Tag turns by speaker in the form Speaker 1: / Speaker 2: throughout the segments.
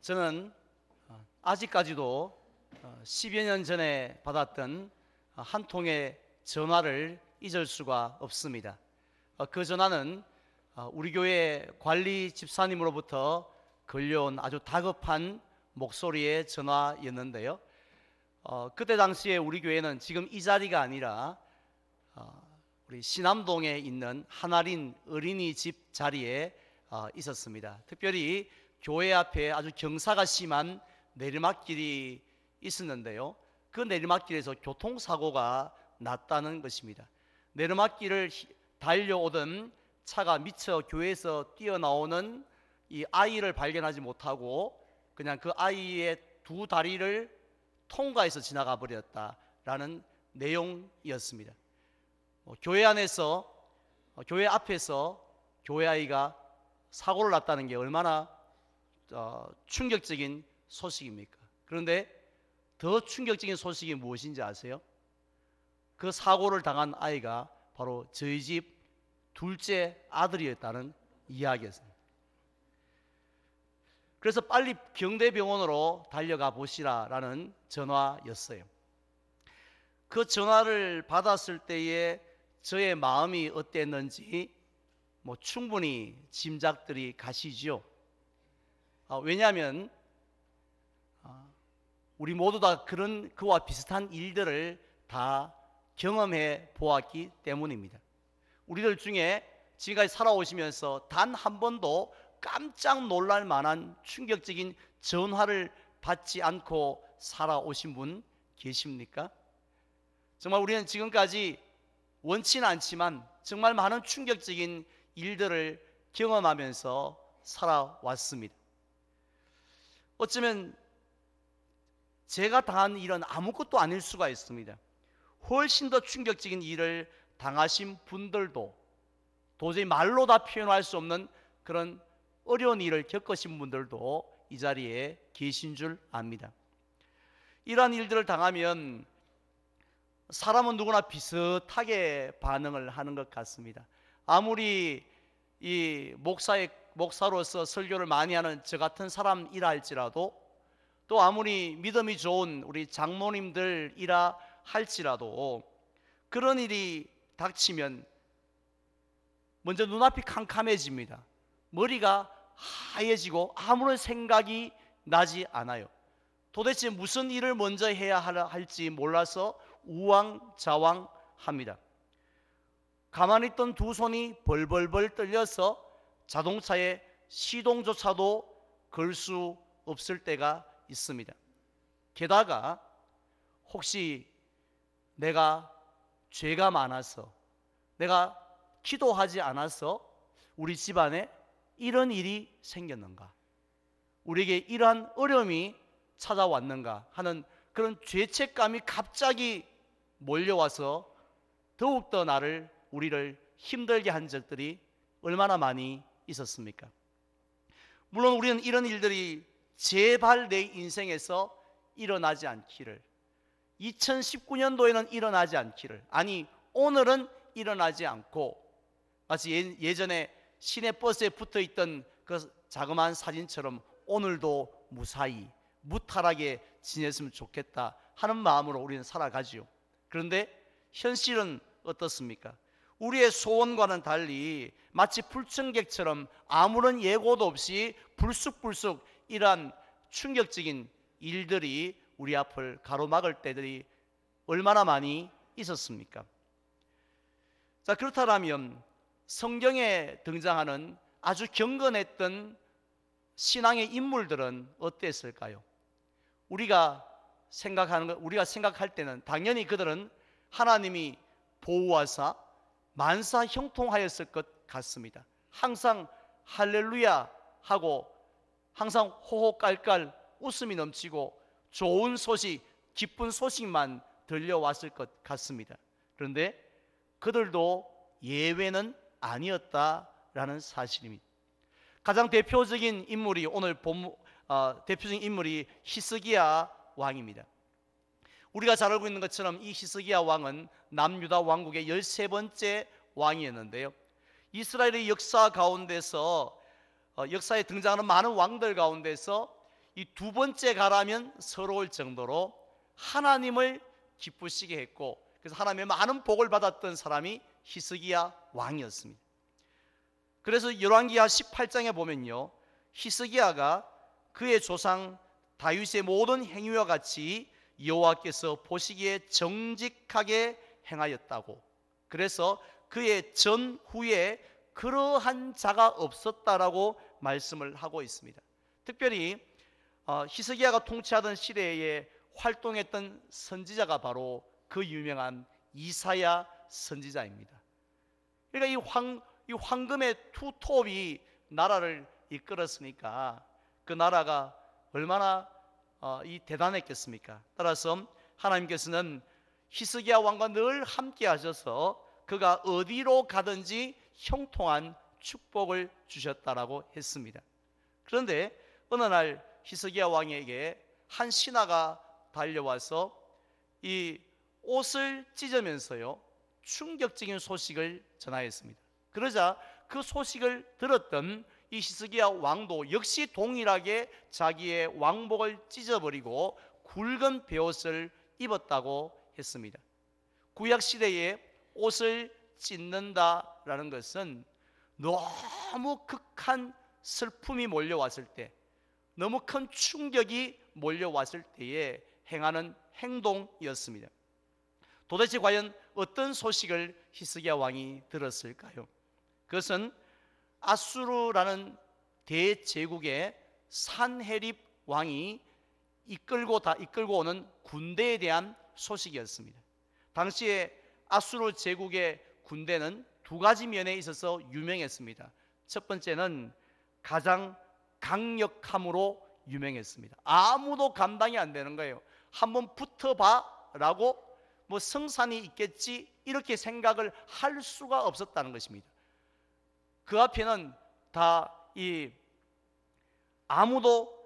Speaker 1: 저는 아직까지도 10여 년 전에 받았던 한 통의 전화를 잊을 수가 없습니다. 그 전화는 우리 교회 관리 집사님으로부터 걸려온 아주 다급한 목소리의 전화였는데요. 그때 당시에 우리 교회는 지금 이 자리가 아니라 우리 신암동에 있는 한아린 어린이집 자리에 있었습니다. 특별히 교회 앞에 아주 경사가 심한 내리막길이 있었는데요. 그 내리막길에서 교통사고가 났다는 것입니다. 내리막길을 달려오던 차가 미처 교회에서 뛰어나오는 이 아이를 발견하지 못하고 그냥 그 아이의 두 다리를 통과해서 지나가 버렸다라는 내용이었습니다. 교회 안에서, 교회 앞에서 교회 아이가 사고를 났다는 게 얼마나 충격적인 소식입니까? 그런데 더 충격적인 소식이 무엇인지 아세요? 그 사고를 당한 아이가 바로 저희 집 둘째 아들이었다는 이야기였습니다. 그래서 빨리 경대병원으로 달려가 보시라라는 전화였어요. 그 전화를 받았을 때에 저의 마음이 어땠는지 충분히 짐작들이 가시죠. 왜냐하면 우리 모두 다 그와 비슷한 일들을 다 경험해 보았기 때문입니다. 우리들 중에 지금까지 살아오시면서 단 한 번도 깜짝 놀랄 만한 충격적인 전화를 받지 않고 살아오신 분 계십니까? 정말 우리는 지금까지 원치는 않지만 정말 많은 충격적인 일들을 경험하면서 살아왔습니다. 어쩌면 제가 당한 일은 아무것도 아닐 수가 있습니다. 훨씬 더 충격적인 일을 당하신 분들도 도저히 말로 다 표현할 수 없는 그런 어려운 일을 겪으신 분들도 이 자리에 계신 줄 압니다. 이러한 일들을 당하면 사람은 누구나 비슷하게 반응을 하는 것 같습니다. 아무리 이 목사로서 설교를 많이 하는 저 같은 사람이라 할지라도, 또 아무리 믿음이 좋은 우리 장모님들이라 할지라도 그런 일이 닥치면 먼저 눈앞이 캄캄해집니다. 머리가 하얘지고 아무런 생각이 나지 않아요. 도대체 무슨 일을 먼저 해야 할지 몰라서 우왕좌왕합니다. 가만히 있던 두 손이 벌벌벌 떨려서 자동차의 시동조차도 걸 수 없을 때가 있습니다. 게다가 혹시 내가 죄가 많아서, 내가 기도하지 않아서 우리 집안에 이런 일이 생겼는가, 우리에게 이러한 어려움이 찾아왔는가 하는 그런 죄책감이 갑자기 몰려와서 더욱더 우리를 힘들게 한 적들이 얼마나 많이 있었습니까? 물론 우리는 이런 일들이 제발 내 인생에서 일어나지 않기를, 2019년도에는 일어나지 않기를, 아니 오늘은 일어나지 않고 마치 예전에 시내버스에 붙어있던 그 자그마한 사진처럼 오늘도 무사히 무탈하게 지냈으면 좋겠다 하는 마음으로 우리는 살아가지요. 그런데 현실은 어떻습니까? 우리의 소원과는 달리 마치 불청객처럼 아무런 예고도 없이 불쑥불쑥 이러한 충격적인 일들이 우리 앞을 가로막을 때들이 얼마나 많이 있었습니까? 자, 그렇다면 성경에 등장하는 아주 경건했던 신앙의 인물들은 어땠을까요? 우리가 생각할 때는 당연히 그들은 하나님이 보호하사 만사 형통하였을 것 같습니다. 항상 할렐루야 하고 항상 호호깔깔 웃음이 넘치고 좋은 소식, 기쁜 소식만 들려왔을 것 같습니다. 그런데 그들도 예외는 아니었다라는 사실입니다. 가장 대표적인 인물이 대표적인 인물이 히스기야 왕입니다. 우리가 잘 알고 있는 것처럼 이 히스기야 왕은 남유다 왕국의 13번째 왕이었는데요. 이스라엘의 역사 가운데서 역사에 등장하는 많은 왕들 가운데서 이 두 번째 가라면 서러울 정도로 하나님을 기쁘시게 했고, 그래서 하나님의 많은 복을 받았던 사람이 히스기야 왕이었습니다. 그래서 열왕기하 18장에 보면요, 히스기야가 그의 조상 다윗의 모든 행위와 같이 여호와께서 보시기에 정직하게 행하였다고, 그래서 그의 전후에 그러한 자가 없었다라고 말씀을 하고 있습니다. 특별히 히스기야가 통치하던 시대에 활동했던 선지자가 바로 그 유명한 이사야 선지자입니다. 그러니까 이 황금의 투톱이 나라를 이끌었으니까 그 나라가 얼마나 대단했겠습니까? 따라서 하나님께서는 히스기야 왕과 늘 함께 하셔서 그가 어디로 가든지 형통한 축복을 주셨다라고 했습니다. 그런데 어느 날 히스기야 왕에게 한 신하가 달려와서 이 옷을 찢으면서요, 충격적인 소식을 전하였습니다. 그러자 그 소식을 들었던 이 히스기야 왕도 역시 동일하게 자기의 왕복을 찢어버리고 굵은 베옷을 입었다고 했습니다. 구약 시대에 옷을 찢는다라는 것은 너무 극한 슬픔이 몰려왔을 때, 너무 큰 충격이 몰려왔을 때에 행하는 행동이었습니다. 도대체 과연 어떤 소식을 히스기야 왕이 들었을까요? 그것은 아수르라는 대제국의 산헤립 왕이 이끌고 오는 군대에 대한 소식이었습니다. 당시에 아수르 제국의 군대는 두 가지 면에 있어서 유명했습니다. 첫 번째는 가장 강력함으로 유명했습니다. 아무도 감당이 안 되는 거예요. 한번 붙어봐라고 성산이 있겠지 이렇게 생각을 할 수가 없었다는 것입니다. 그 앞에는 다 아무도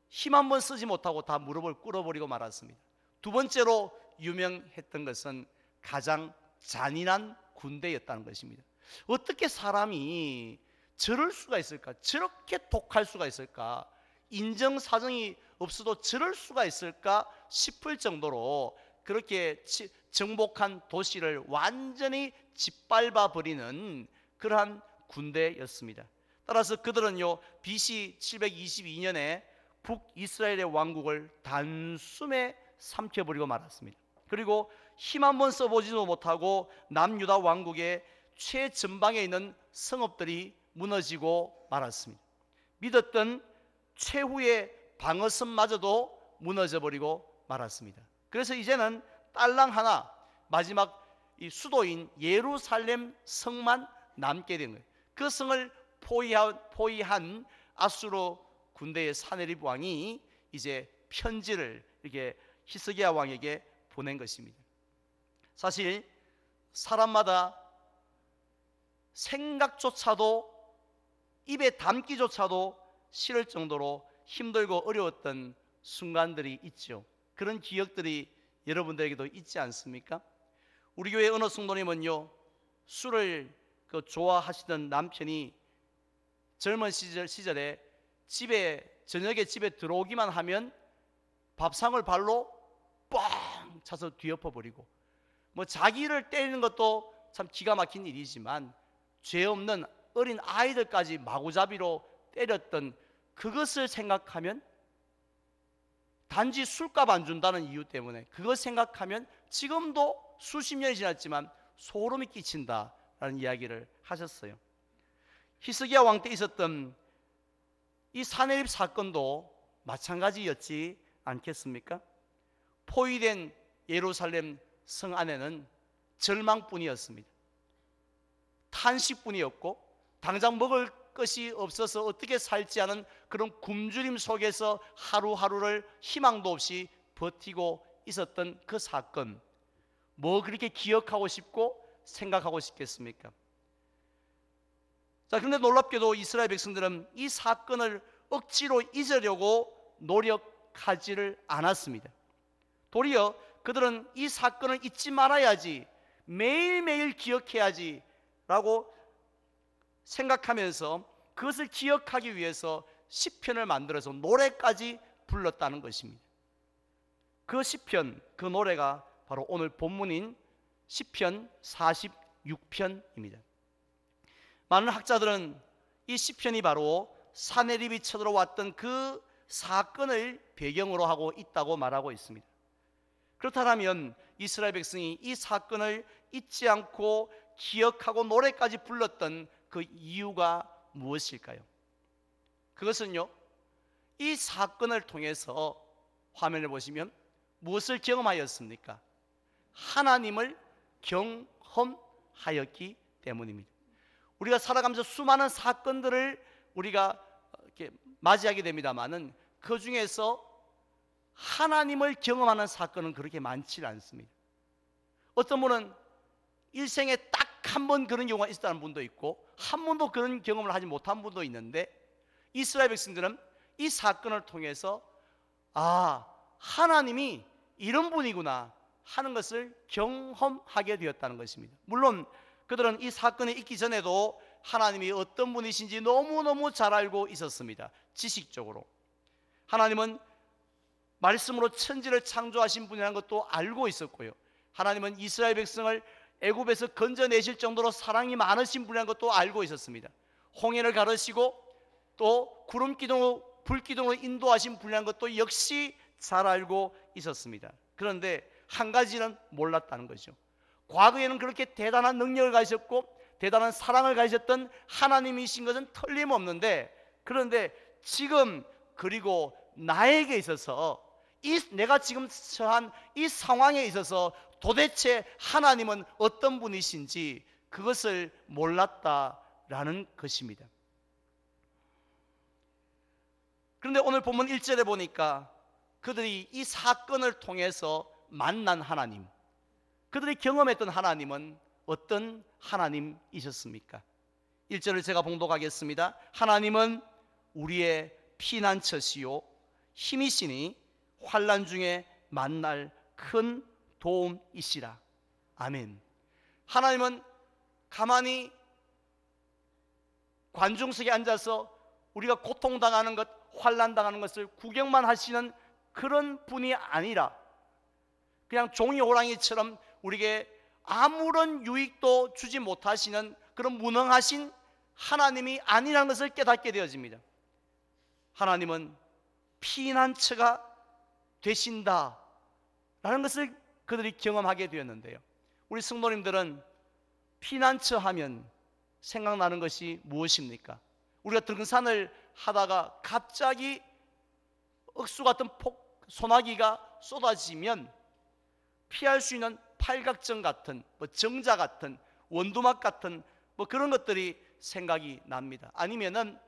Speaker 1: 힘 한번 쓰지 못하고 다 무릎을 꿇어버리고 말았습니다. 두 번째로 유명했던 것은 가장 잔인한 군대였다는 것입니다. 어떻게 사람이 저럴 수가 있을까? 저렇게 독할 수가 있을까? 인정사정이 없어도 저럴 수가 있을까 싶을 정도로 그렇게 정복한 도시를 완전히 짓밟아 버리는 그러한 군대였습니다. 따라서 그들은요, BC 722년에 북이스라엘의 왕국을 단숨에 삼켜버리고 말았습니다. 그리고 힘 한번 써보지도 못하고 남유다 왕국의 최전방에 있는 성읍들이 무너지고 말았습니다. 믿었던 최후의 방어선마저도 무너져버리고 말았습니다. 그래서 이제는 딸랑 하나, 마지막 이 수도인 예루살렘 성만 남게 된 거예요. 그 성을 포위한 아수르 군대의 사네립 왕이 이제 편지를 이렇게 히스기야 왕에게 보낸 것입니다. 사실 사람마다 생각조차도, 입에 담기조차도 싫을 정도로 힘들고 어려웠던 순간들이 있죠. 그런 기억들이 여러분들에게도 있지 않습니까? 우리 교회 어느 성도님은요, 술을 좋아하시던 남편이 젊은 시절에 저녁에 집에 들어오기만 하면 밥상을 발로 뻥 차서 뒤엎어 버리고, 자기를 때리는 것도 참 기가 막힌 일이지만 죄 없는 어린 아이들까지 마구잡이로 때렸던 그것을 생각하면, 단지 술값 안 준다는 이유 때문에 그것 생각하면 지금도 수십 년이 지났지만 소름이 끼친다라는 이야기를 하셨어요. 히스기야 왕 때 있었던 이 사네립 사건도 마찬가지였지 않겠습니까? 포위된 예루살렘 성 안에는 절망뿐이었습니다. 탄식뿐이었고, 당장 먹을 것이 없어서 어떻게 살지 않은 그런 굶주림 속에서 하루하루를 희망도 없이 버티고 있었던 그 사건, 뭐 그렇게 기억하고 싶고 생각하고 싶겠습니까? 자, 그런데 놀랍게도 이스라엘 백성들은 이 사건을 억지로 잊으려고 노력하지를 않았습니다. 도리어 그들은 이 사건을 잊지 말아야지, 매일매일 기억해야지 라고 생각하면서 그것을 기억하기 위해서 시편을 만들어서 노래까지 불렀다는 것입니다. 그 시편, 그 노래가 바로 오늘 본문인 시편 46편입니다. 많은 학자들은 이 시편이 바로 사내립이 쳐들어왔던 그 사건을 배경으로 하고 있다고 말하고 있습니다. 그렇다면 이스라엘 백성이 이 사건을 잊지 않고 기억하고 노래까지 불렀던 그 이유가 무엇일까요? 그것은요, 이 사건을 통해서 화면을 보시면 무엇을 경험하였습니까? 하나님을 경험하였기 때문입니다. 우리가 살아가면서 수많은 사건들을 우리가 이렇게 맞이하게 됩니다만은 그 중에서 하나님을 경험하는 사건은 그렇게 많지 않습니다. 어떤 분은 일생에 딱 한 번 그런 경우가 있었다는 분도 있고 한 번도 그런 경험을 하지 못한 분도 있는데, 이스라엘 백성들은 이 사건을 통해서 하나님이 이런 분이구나 하는 것을 경험하게 되었다는 것입니다. 물론 그들은 이 사건이 있기 전에도 하나님이 어떤 분이신지 너무너무 잘 알고 있었습니다. 지식적으로 하나님은 말씀으로 천지를 창조하신 분이라는 것도 알고 있었고요, 하나님은 이스라엘 백성을 애굽에서 건져내실 정도로 사랑이 많으신 분이라는 것도 알고 있었습니다. 홍해를 가르시고 또 구름 기둥으로 불 기둥으로 인도하신 분이라는 것도 역시 잘 알고 있었습니다. 그런데 한 가지는 몰랐다는 거죠. 과거에는 그렇게 대단한 능력을 가지셨고 대단한 사랑을 가지셨던 하나님이신 것은 틀림없는데, 그런데 지금 그리고 나에게 있어서 내가 지금 처한 이 상황에 있어서 도대체 하나님은 어떤 분이신지 그것을 몰랐다라는 것입니다. 그런데 오늘 본문 1절에 보니까 그들이 이 사건을 통해서 만난 하나님, 그들이 경험했던 하나님은 어떤 하나님이셨습니까? 1절을 제가 봉독하겠습니다. 하나님은 우리의 피난처시요 힘이시니 환난 중에 만날 큰 도움이시라. 아멘. 하나님은 가만히 관중석에 앉아서 우리가 고통당하는 것, 환난당하는 것을 구경만 하시는 그런 분이 아니라 그냥 종이 호랑이처럼 우리에게 아무런 유익도 주지 못하시는 그런 무능하신 하나님이 아니라는 것을 깨닫게 되어집니다. 하나님은 피난처가 되신다라는 것을 그들이 경험하게 되었는데요, 우리 성도님들은 피난처 하면 생각나는 것이 무엇입니까? 우리가 등산을 하다가 갑자기 억수 같은 소나기가 쏟아지면 피할 수 있는 팔각정 같은 정자 같은 원두막 같은 그런 것들이 생각이 납니다. 아니면은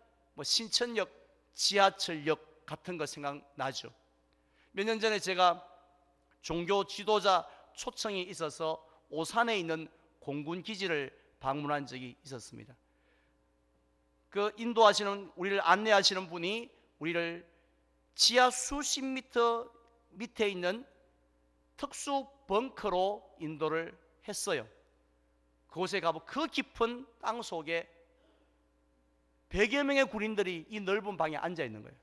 Speaker 1: 신천역, 지하철역 같은 거 생각나죠. 몇 년 전에 제가 종교 지도자 초청이 있어서 오산에 있는 공군 기지를 방문한 적이 있었습니다. 그 인도하시는, 우리를 안내하시는 분이 우리를 지하 수십 미터 밑에 있는 특수 벙커로 인도를 했어요. 그곳에 가보 그 깊은 땅 속에 100여 명의 군인들이 이 넓은 방에 앉아 있는 거예요.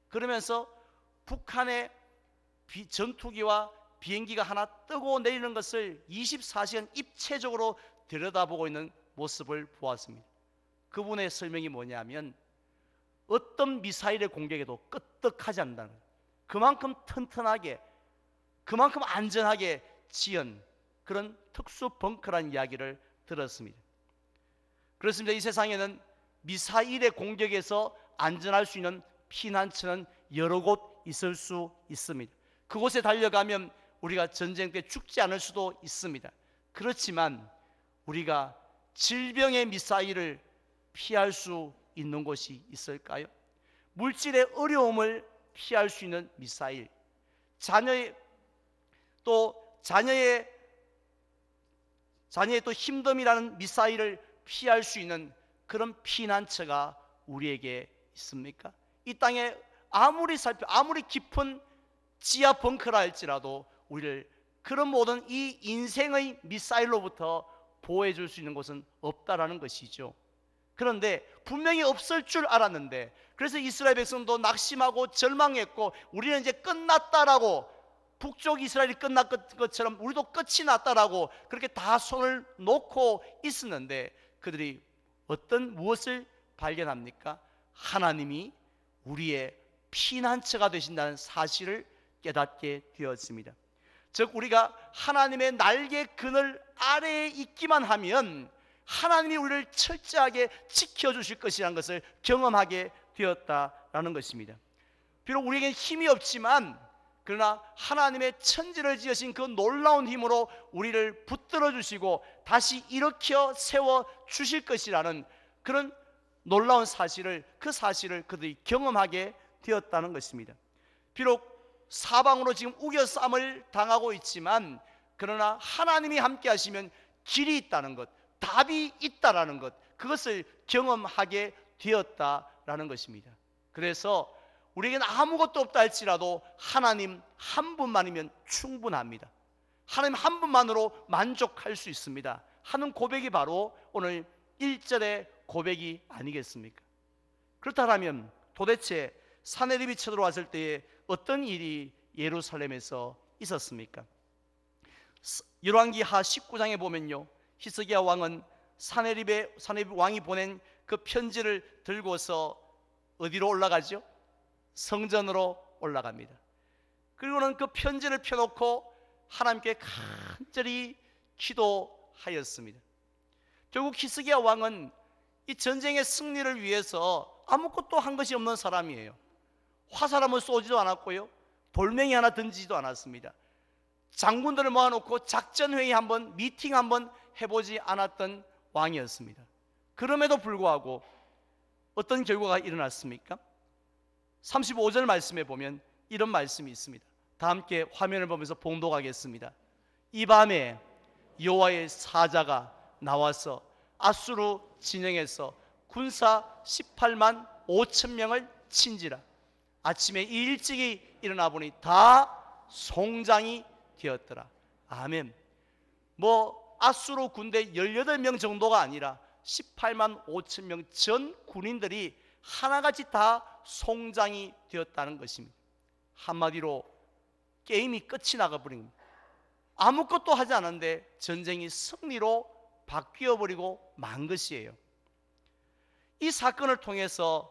Speaker 1: 그러면서 북한의 전투기와 비행기가 하나 뜨고 내리는 것을 24시간 입체적으로 들여다보고 있는 모습을 보았습니다. 그분의 설명이 뭐냐면 어떤 미사일의 공격에도 끄떡하지 않는다는 거예요. 그만큼 튼튼하게, 그만큼 안전하게 지은 그런 특수 벙커라는 이야기를 들었습니다. 그렇습니다. 이 세상에는 미사일의 공격에서 안전할 수 있는 피난처는 여러 곳 있을 수 있습니다. 그곳에 달려가면 우리가 전쟁 때 죽지 않을 수도 있습니다. 그렇지만 우리가 질병의 미사일을 피할 수 있는 곳이 있을까요? 물질의 어려움을 피할 수 있는 미사일, 자녀의 또 힘듦이라는 미사일을 피할 수 있는 그런 피난처가 우리에게 있습니까? 이 땅에 아무리 깊은 지하 벙커라 할지라도 우리를 그런 모든 이 인생의 미사일로부터 보호해 줄 수 있는 곳은 없다라는 것이죠. 그런데 분명히 없을 줄 알았는데, 그래서 이스라엘 백성도 낙심하고 절망했고, 우리는 이제 끝났다라고, 북쪽 이스라엘이 끝난 것처럼 우리도 끝이 났다라고 그렇게 다 손을 놓고 있었는데, 그들이 무엇을 발견합니까? 하나님이 우리의 피난처가 되신다는 사실을 깨닫게 되었습니다. 즉, 우리가 하나님의 날개 그늘 아래에 있기만 하면 하나님이 우리를 철저하게 지켜주실 것이라는 것을 경험하게 되었다라는 것입니다. 비록 우리에겐 힘이 없지만, 그러나 하나님의 천지를 지으신 그 놀라운 힘으로 우리를 붙들어 주시고 다시 일으켜 세워 주실 것이라는 그런 놀라운 사실을, 그 사실을 그들이 경험하게 되었다는 것입니다. 비록 사방으로 지금 우겨쌈을 당하고 있지만, 그러나 하나님이 함께 하시면 길이 있다는 것, 답이 있다라는 것, 그것을 경험하게 되었다라는 것입니다. 그래서 우리에겐 아무것도 없다 할지라도 하나님 한 분만이면 충분합니다. 하나님 한 분만으로 만족할 수 있습니다 하는 고백이 바로 오늘 1절의 고백이 아니겠습니까? 그렇다면 도대체 사내립이 쳐들어왔을 때에 어떤 일이 예루살렘에서 있었습니까? 열왕기하 19장에 보면요, 히스기야 왕은 사내립 왕이 보낸 그 편지를 들고서 어디로 올라가죠? 성전으로 올라갑니다. 그리고는 그 편지를 펴놓고 하나님께 간절히 기도하였습니다. 결국 히스기야 왕은 이 전쟁의 승리를 위해서 아무것도 한 것이 없는 사람이에요. 화살 한번 쏘지도 않았고요, 돌멩이 하나 던지지도 않았습니다. 장군들을 모아놓고 작전회의 한번, 미팅 한번 해보지 않았던 왕이었습니다. 그럼에도 불구하고 어떤 결과가 일어났습니까? 35절 말씀에 보면 이런 말씀이 있습니다. 다 함께 화면을 보면서 봉독하겠습니다. 이 밤에 여호와의 사자가 나와서 아수르 진영에서 군사 18만 5천 명을 친지라. 아침에 일찍이 일어나 보니 다 송장이 되었더라. 아멘. 아수르 군대 18명 정도가 아니라 18만 5천 명 전 군인들이 하나같이 다 송장이 되었다는 것입니다. 한마디로 게임이 끝이 나가버린 겁니다. 아무것도 하지 않았는데 전쟁이 승리로 바뀌어버리고 만 것이에요. 이 사건을 통해서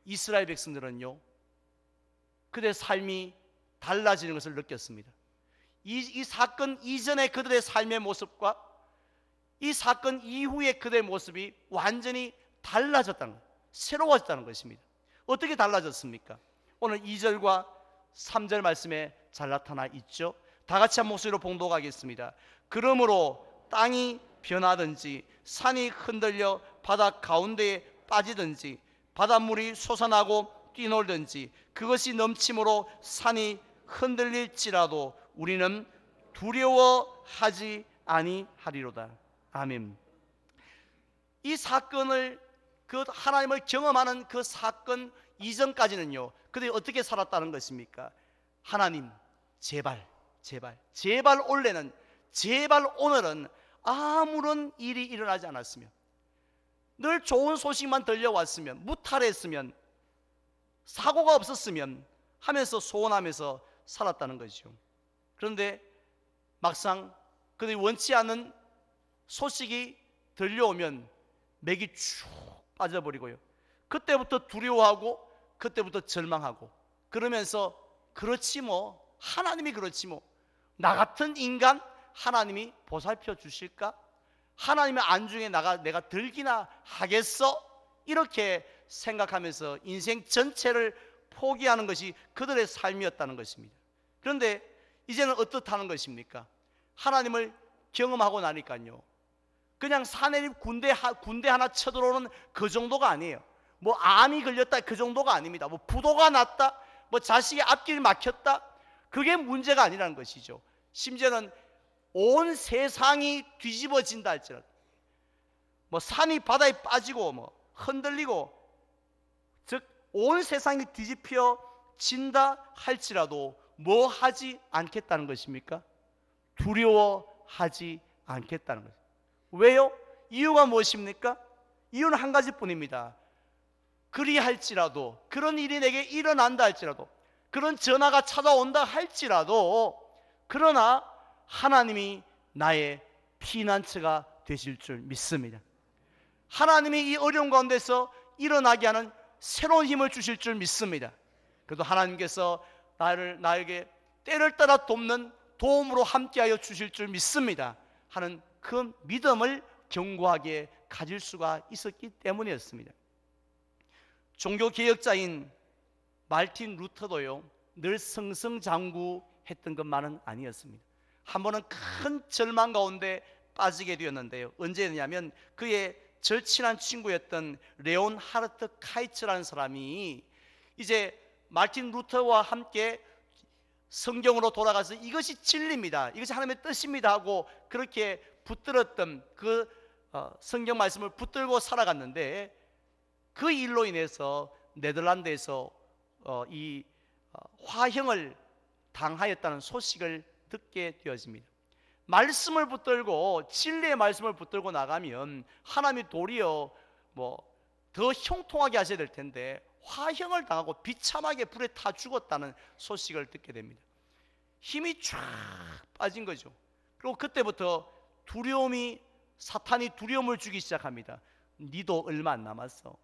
Speaker 1: 이스라엘 백성들은요, 그들의 삶이 달라지는 것을 느꼈습니다. 이 사건 이전의 그들의 삶의 모습과 이 사건 이후의 그들의 모습이 완전히 달라졌다는 것, 새로워졌다는 것입니다. 어떻게 달라졌습니까? 오늘 2절과 3절 말씀에 잘 나타나 있죠. 다 같이 한 목소리로 봉독하겠습니다. 그러므로 땅이 변하든지 산이 흔들려 바다 가운데에 빠지든지 바닷물이 솟아나고 뛰놀든지 그것이 넘침으로 산이 흔들릴지라도 우리는 두려워하지 아니하리로다. 아멘. 이 사건을, 그 하나님을 경험하는 그 사건 이전까지는요, 그들이 어떻게 살았다는 것입니까? 하나님 제발 올해는, 제발 오늘은 아무런 일이 일어나지 않았으면, 늘 좋은 소식만 들려왔으면, 무탈했으면, 사고가 없었으면 하면서 소원하면서 살았다는 것이죠. 그런데 막상 그들이 원치 않는 소식이 들려오면 맥이 쭉 빠져버리고요, 그때부터 두려워하고 그때부터 절망하고, 그러면서 그렇지 뭐, 하나님이 그렇지 뭐, 나 같은 인간 하나님이 보살펴 주실까? 하나님의 안중에 내가 들기나 하겠어? 이렇게 생각하면서 인생 전체를 포기하는 것이 그들의 삶이었다는 것입니다. 그런데 이제는 어떻다는 것입니까? 하나님을 경험하고 나니까요, 그냥 사내립 군대 하나 쳐들어오는 그 정도가 아니에요. 암이 걸렸다 그 정도가 아닙니다. 부도가 났다, 자식의 앞길 막혔다, 그게 문제가 아니라는 것이죠. 심지어는 온 세상이 뒤집어진다 할지라도, 산이 바다에 빠지고 흔들리고, 즉 온 세상이 뒤집혀진다 할지라도 뭐 하지 않겠다는 것입니까? 두려워하지 않겠다는 것입니다. 왜요? 이유가 무엇입니까? 이유는 한 가지뿐입니다. 그리할지라도, 그런 일이 내게 일어난다 할지라도, 그런 전화가 찾아온다 할지라도, 그러나 하나님이 나의 피난처가 되실 줄 믿습니다. 하나님이 이 어려운 가운데서 일어나게 하는 새로운 힘을 주실 줄 믿습니다. 그래도 하나님께서 나에게 때를 따라 돕는 도움으로 함께하여 주실 줄 믿습니다 하는 그 믿음을 견고하게 가질 수가 있었기 때문이었습니다. 종교개혁자인 말틴 루터도요, 늘 승승장구했던 것만은 아니었습니다. 한 번은 큰 절망 가운데 빠지게 되었는데요. 언제냐면 그의 절친한 친구였던 레온 하르트 카이츠라는 사람이 이제 말틴 루터와 함께 성경으로 돌아가서 이것이 진리입니다, 이것이 하나님의 뜻입니다 하고 그렇게 붙들었던 그 성경 말씀을 붙들고 살아갔는데, 그 일로 인해서 네덜란드에서 화형을 당하였다는 소식을 듣게 되어집니다. 말씀을 붙들고, 진리의 말씀을 붙들고 나가면 하나님이 도리어 더 형통하게 하셔야 될 텐데 화형을 당하고 비참하게 불에 타 죽었다는 소식을 듣게 됩니다. 힘이 쫙 빠진 거죠. 그리고 그때부터 사탄이 두려움을 주기 시작합니다. 니도 얼마 안 남았어.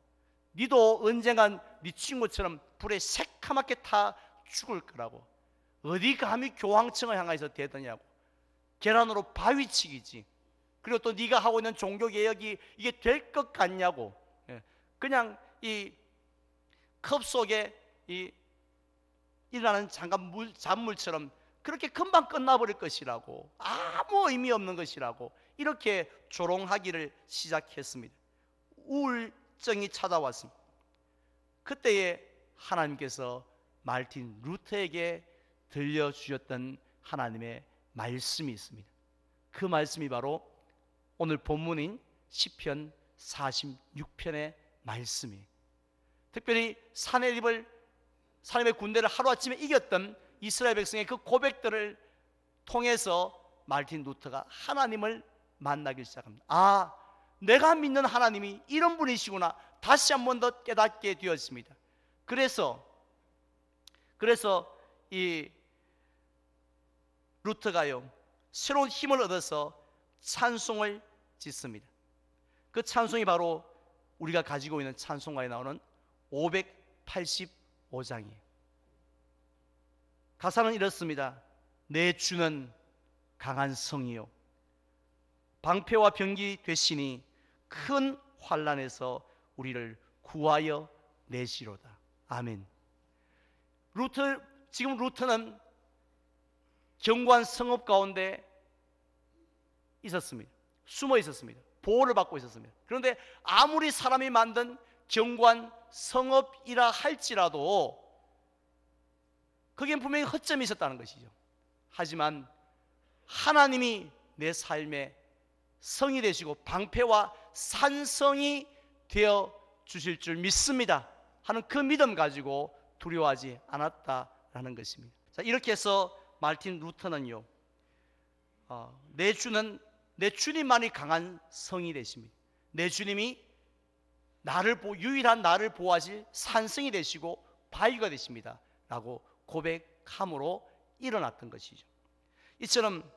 Speaker 1: 니도 언젠간 네 친구처럼 불에 새카맣게 타 죽을 거라고. 어디 감히 교황청을 향해서 대더냐고. 계란으로 바위치기지. 그리고 또 네가 하고 있는 종교개혁이 이게 될 것 같냐고. 그냥 이 컵 속에 일어나는 잔물처럼 그렇게 금방 끝나버릴 것이라고, 아무 의미 없는 것이라고 이렇게 조롱하기를 시작했습니다. 우울증이 찾아왔습니다. 그때에 하나님께서 말틴 루터에게 들려주셨던 하나님의 말씀이 있습니다. 그 말씀이 바로 오늘 본문인 시편 46편의 말씀이에요. 특별히 사내립의 군대를 하루아침에 이겼던 이스라엘 백성의 그 고백들을 통해서 말틴 루터가 하나님을 만나기 시작합니다. 아, 내가 믿는 하나님이 이런 분이시구나 다시 한 번 더 깨닫게 되었습니다. 그래서 이 루터가요, 새로운 힘을 얻어서 찬송을 짓습니다. 그 찬송이 바로 우리가 가지고 있는 찬송가에 나오는 585장이에요. 가사는 이렇습니다. 내 주는 강한 성이요 방패와 병기 되시니 큰 환난에서 우리를 구하여 내시로다. 아멘. 지금 루터는 견고한 성읍 가운데 있었습니다. 숨어 있었습니다. 보호를 받고 있었습니다. 그런데 아무리 사람이 만든 견고한 성읍이라 할지라도 거기엔 분명히 허점이 있었다는 것이죠. 하지만 하나님이 내 삶의 성이 되시고 방패와 산성이 되어 주실 줄 믿습니다 하는 그 믿음 가지고 두려워하지 않았다라는 것입니다. 자, 이렇게 해서 말틴 루터는요, 내 주님만이 강한 성이 되십니다. 내 주님이 유일한 나를 보호하실 산성이 되시고 바위가 되십니다 라고 고백함으로 일어났던 것이죠. 이처럼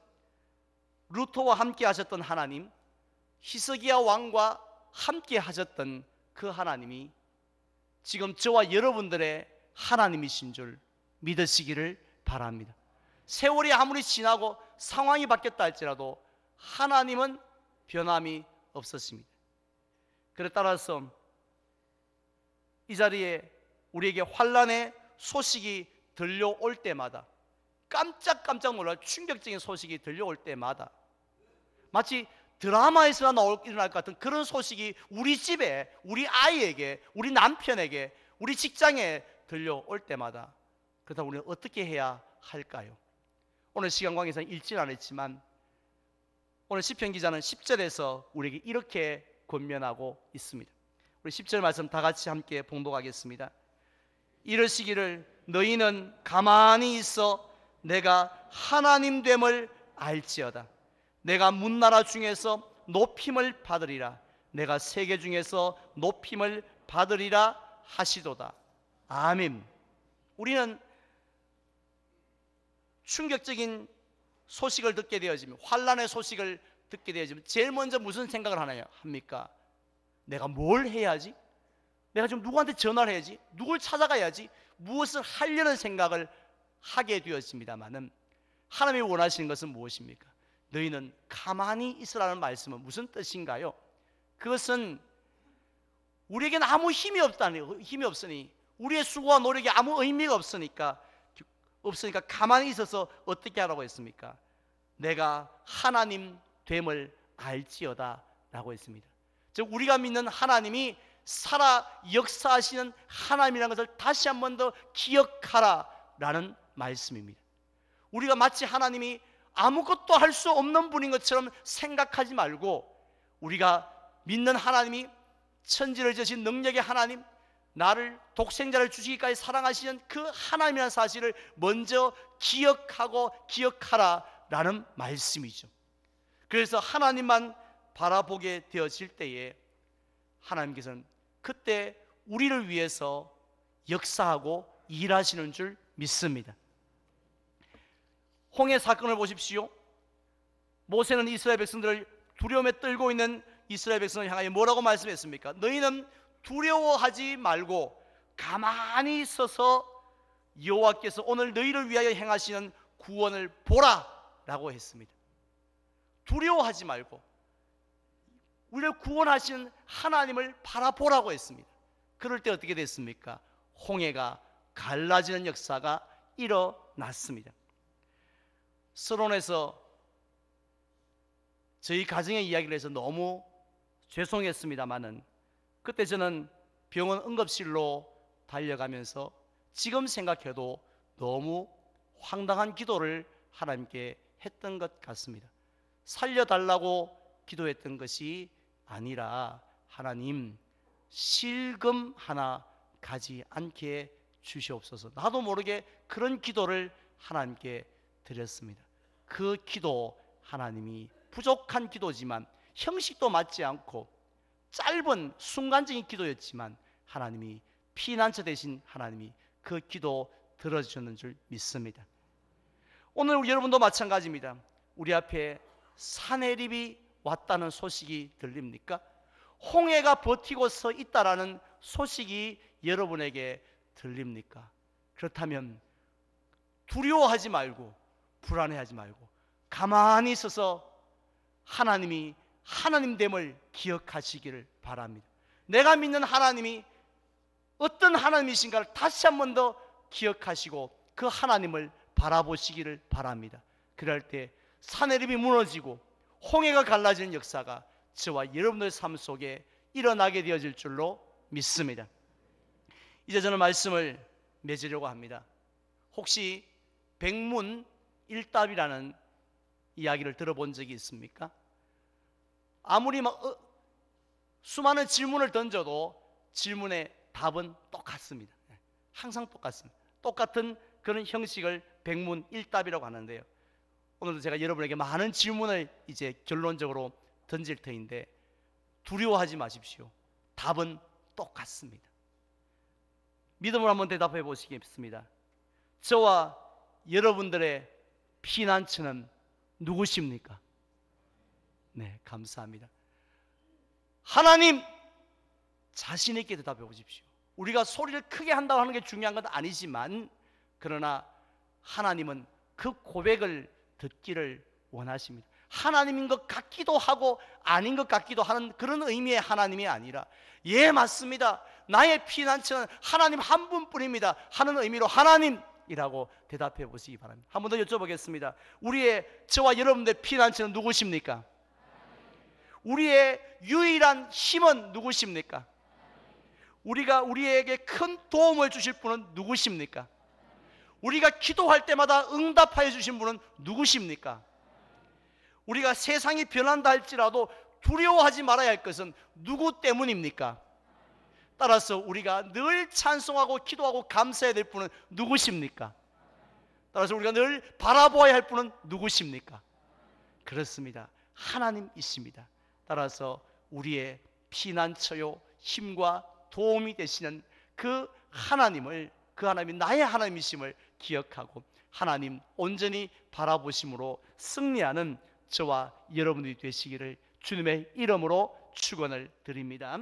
Speaker 1: 루터와 함께 하셨던 하나님, 히스기야 왕과 함께 하셨던 그 하나님이 지금 저와 여러분들의 하나님이신 줄 믿으시기를 바랍니다. 세월이 아무리 지나고 상황이 바뀌었다 할지라도 하나님은 변함이 없었습니다. 그래 따라서 이 자리에 우리에게 환난의 소식이 들려올 때마다, 깜짝 놀랄 충격적인 소식이 들려올 때마다, 마치 드라마에서나 일어날 것 같은 그런 소식이 우리 집에, 우리 아이에게, 우리 남편에게, 우리 직장에 들려올 때마다, 그렇다면 우리는 어떻게 해야 할까요? 오늘 시간 관계상 읽지는 않았지만 오늘 시편 기자는 10절에서 우리에게 이렇게 권면하고 있습니다. 우리 10절 말씀 다 같이 함께 봉독하겠습니다. 이르시기를 너희는 가만히 있어 내가 하나님 됨을 알지어다. 내가 문나라 중에서 높임을 받으리라. 내가 세계 중에서 높임을 받으리라 하시도다. 아멘. 우리는 충격적인 소식을 듣게 되어지면, 환난의 소식을 듣게 되어지면 제일 먼저 무슨 생각을 합니까? 내가 뭘 해야지? 내가 지금 누구한테 전화를 해야지? 누굴 찾아가야지? 무엇을 하려는 생각을 하게 되었습니다마는, 하나님이 원하시는 것은 무엇입니까? 너희는 가만히 있으라는 말씀은 무슨 뜻인가요? 그것은 우리에게는 아무 힘이 없으니, 우리의 수고와 노력이 아무 의미가 없으니까 가만히 있어서 어떻게 하라고 했습니까? 내가 하나님 됨을 알지어다 라고 했습니다. 즉, 우리가 믿는 하나님이 살아 역사하시는 하나님이라는 것을 다시 한 번 더 기억하라 라는 말씀입니다. 우리가 마치 하나님이 아무것도 할 수 없는 분인 것처럼 생각하지 말고, 우리가 믿는 하나님이 천지를 지으신 능력의 하나님, 나를 독생자를 주시기까지 사랑하시는 그 하나님이라는 사실을 먼저 기억하라 라는 말씀이죠. 그래서 하나님만 바라보게 되어질 때에 하나님께서는 그때 우리를 위해서 역사하고 일하시는 줄 믿습니다. 홍해 사건을 보십시오. 모세는 이스라엘 백성들을 두려움에 떨고 있는 이스라엘 백성을 향하여 뭐라고 말씀했습니까? 너희는 두려워하지 말고 가만히 있어서 여호와께서 오늘 너희를 위하여 행하시는 구원을 보라 라고 했습니다. 두려워하지 말고 우리를 구원하시는 하나님을 바라보라고 했습니다. 그럴 때 어떻게 됐습니까? 홍해가 갈라지는 역사가 일어났습니다. 서론에서 저희 가정의 이야기를 해서 너무 죄송했습니다마는, 그때 저는 병원 응급실로 달려가면서 지금 생각해도 너무 황당한 기도를 하나님께 했던 것 같습니다. 살려달라고 기도했던 것이 아니라, 하나님 실금 하나 가지 않게 주시옵소서. 나도 모르게 그런 기도를 하나님께 드렸습니다. 그 기도 하나님이 부족한 기도지만, 형식도 맞지 않고 짧은 순간적인 기도였지만, 하나님이 피난처 되신 하나님이 그 기도 들어주셨는 줄 믿습니다. 오늘 여러분도 마찬가지입니다. 우리 앞에 산해립이 왔다는 소식이 들립니까? 홍해가 버티고 서 있다라는 소식이 여러분에게 들립니까? 그렇다면 두려워하지 말고 불안해하지 말고 가만히 있어서 하나님이 하나님됨을 기억하시기를 바랍니다. 내가 믿는 하나님이 어떤 하나님이신가를 다시 한 번 더 기억하시고 그 하나님을 바라보시기를 바랍니다. 그럴 때 산해립이 무너지고 홍해가 갈라지는 역사가 저와 여러분들의 삶 속에 일어나게 되어질 줄로 믿습니다. 이제 저는 말씀을 맺으려고 합니다. 혹시 백문일답이라는 이야기를 들어본 적이 있습니까? 아무리 수많은 질문을 던져도 질문의 답은 똑같습니다. 항상 똑같습니다. 똑같은 그런 형식을 백문일답이라고 하는데요. 오늘도 제가 여러분에게 많은 질문을 이제 결론적으로 던질 터인데, 두려워하지 마십시오. 답은 똑같습니다. 믿음으로 한번 대답해 보시겠습니다. 저와 여러분들의 피난처는 누구십니까? 네, 감사합니다. 하나님, 자신 있게 대답해 보십시오. 우리가 소리를 크게 한다고 하는 게 중요한 건 아니지만, 그러나 하나님은 그 고백을 듣기를 원하십니다. 하나님인 것 같기도 하고 아닌 것 같기도 하는 그런 의미의 하나님이 아니라, 예, 맞습니다, 나의 피난처는 하나님 한 분뿐입니다 하는 의미로 하나님이라고 대답해 보시기 바랍니다. 한 번 더 여쭤보겠습니다. 저와 여러분들의 피난처는 누구십니까? 우리의 유일한 힘은 누구십니까? 우리에게 큰 도움을 주실 분은 누구십니까? 우리가 기도할 때마다 응답하여 주신 분은 누구십니까? 우리가 세상이 변한다 할지라도 두려워하지 말아야 할 것은 누구 때문입니까? 따라서 우리가 늘 찬송하고 기도하고 감사해야 될 분은 누구십니까? 따라서 우리가 늘 바라보아야 할 분은 누구십니까? 그렇습니다. 하나님이십니다. 따라서 우리의 피난처요 힘과 도움이 되시는 그 하나님이 나의 하나님이심을 기억하고 하나님 온전히 바라보심으로 승리하는 저와 여러분들이 되시기를 주님의 이름으로 축원을 드립니다.